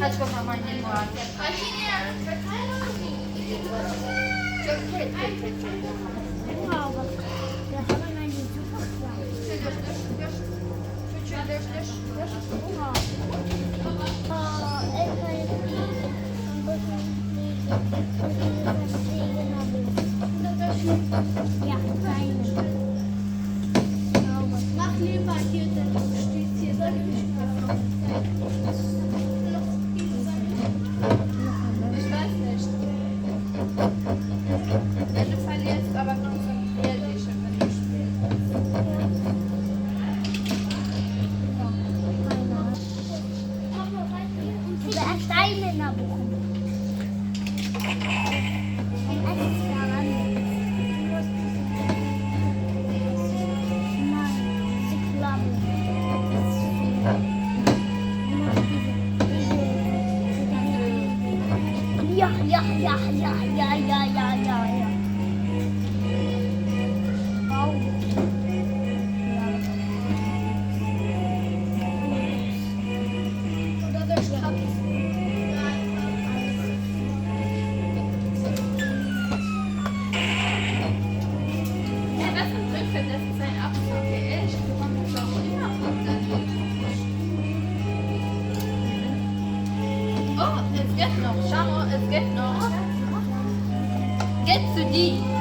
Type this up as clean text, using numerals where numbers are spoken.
Hadi bakalım annem var. Ja, kleine. Mach lieber hier, dann steht hier. Soll ich mich mal ich weiß nicht. Wenn du verlierst, aber konzentrier dich, wenn du spielst. Steine in der Buche. Ja. Wow. Oder der Strand. Ja, das ist Griffin, das ist ein Abzug. Ich bekomme das auch immer von der Oh, es geht noch. Schau, es geht noch. Geht zu die.